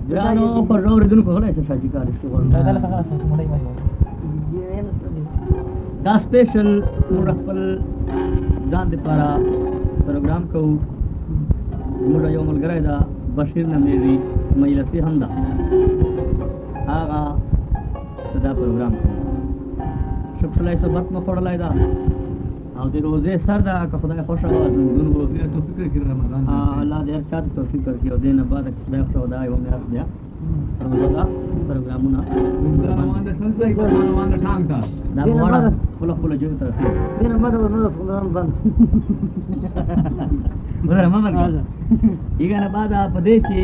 جانو پر اور دن کو هله څه شاجي کار شته ورته دا سپیشل موږ خپل ځان لپاره پروګرام کوو موږ یو ملګری دا بشیر نمیری مجلسی هم ده هغه دا پروګرام کوو شکرلای صحبت مو خورلای دا او د روزه سر دا که خدای خوشا و دون بو تو فکر کړ رمضان الله دې هر چا ته توفیق ورکړي او دینه بعد خدای خوشا دا یو میراث دی روزه دا پروګرامونه روان ده سنځي کو روان ده ټانګ تا دا وړه خپل خپل جو تر سي دینه ماده ورنه فلان باندې بره ما مرګه ایګنه بعد په دې چې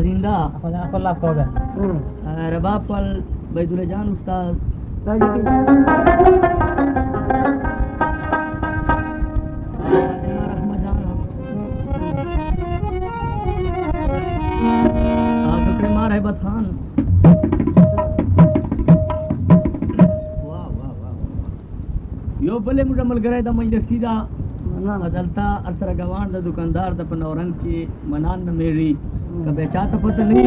زنده خپل لا کوګه رباب پل بیت الله جان استاد خان یو بلې موږ ملګری د مجلسي دا بدلتا ارسره ګوان د دکاندار د پنورنګ چې منان نه میری کبه چاته پته نه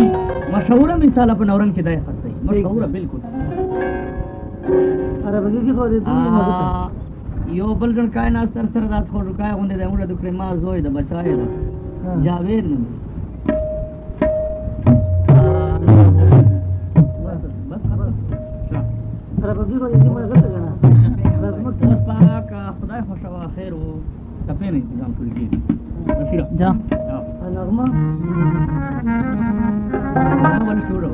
مشهوره مثال پنورنګ چې دای خرڅي مشهوره بالکل اره بګي کې خو دې یو بل ځل کائنات سره رات خو رکای غونډه د موږ د کرما زوی د بچای دا جاوید نه خدای خوشوا خیر او تپې نه انتظام کړی دی رفیق جا نغمه باندې شروع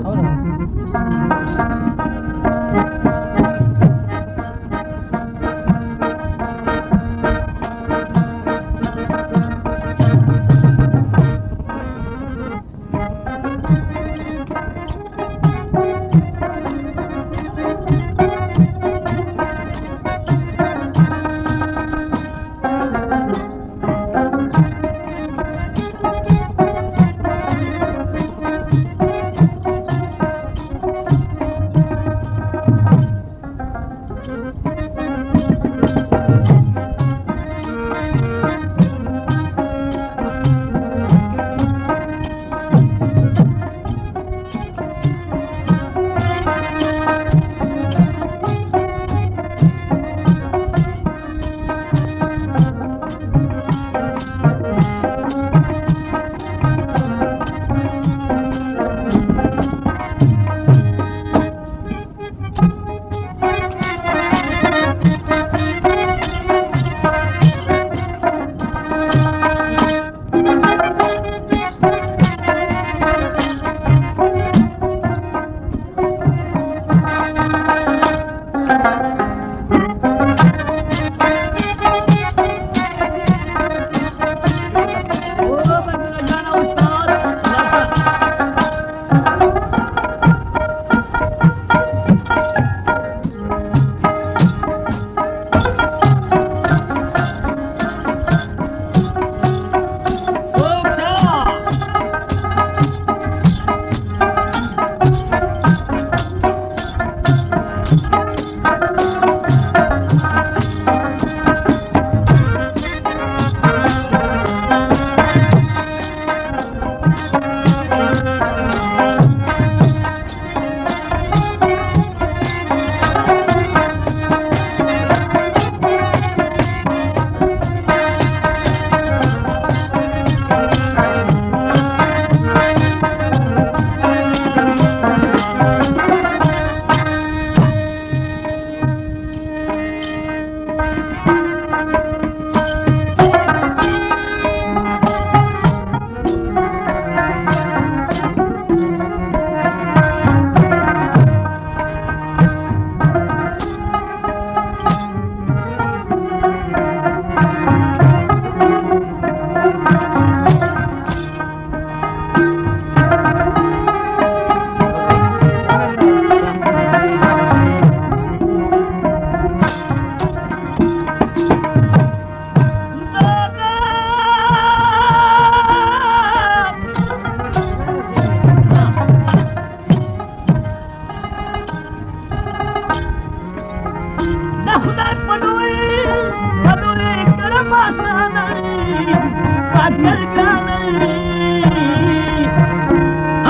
अकल कावे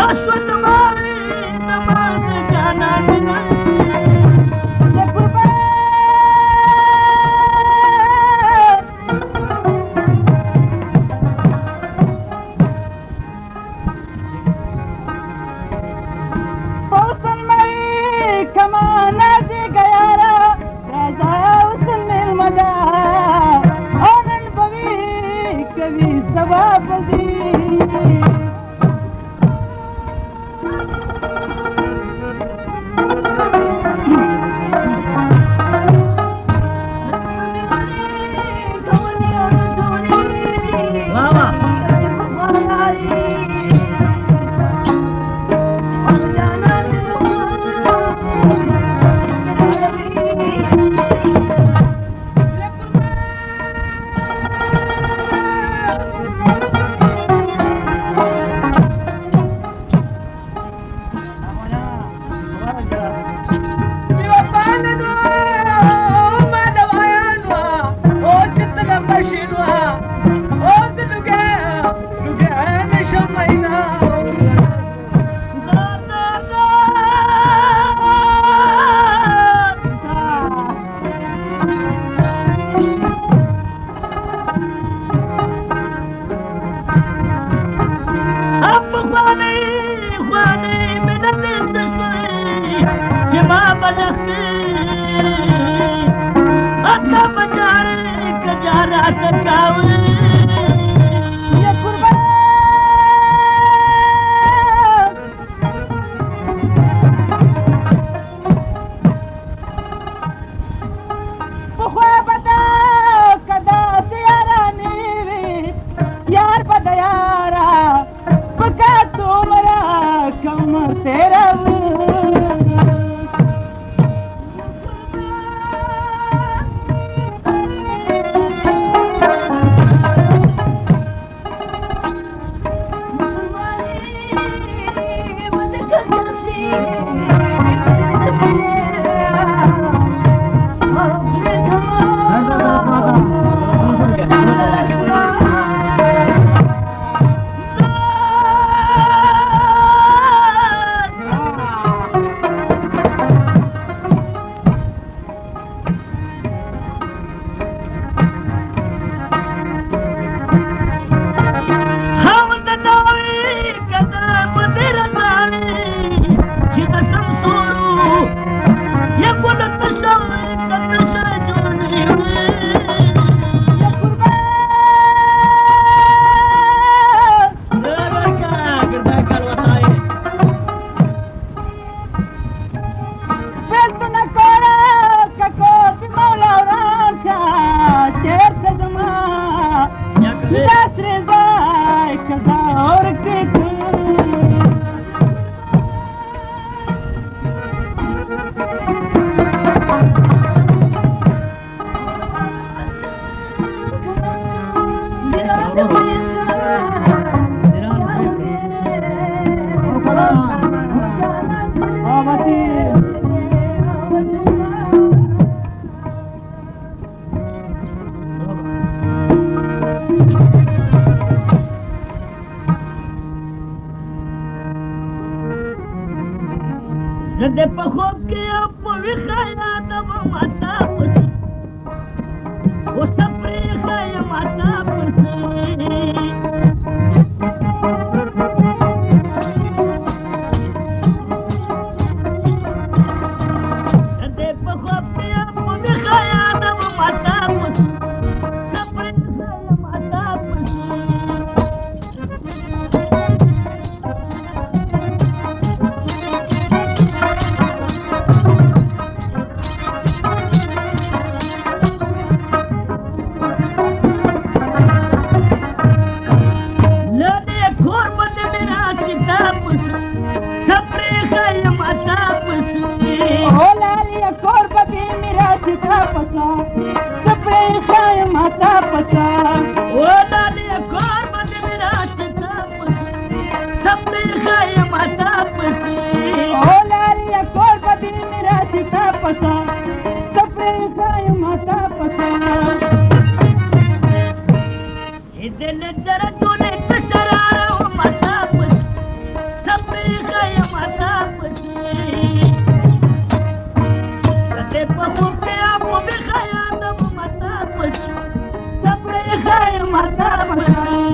अश्वत मारे नमाज जाना دل الدرد للبشرة ومطابس صبريخة يا مطابس كتب أخوك يا أبو بخياطة ومطابس صبريخة يا مطابس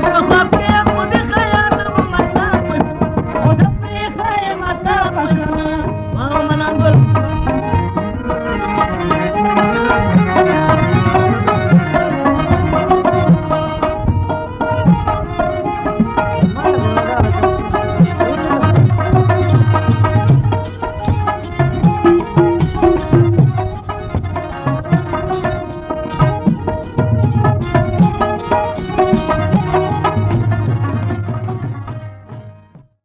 Mata,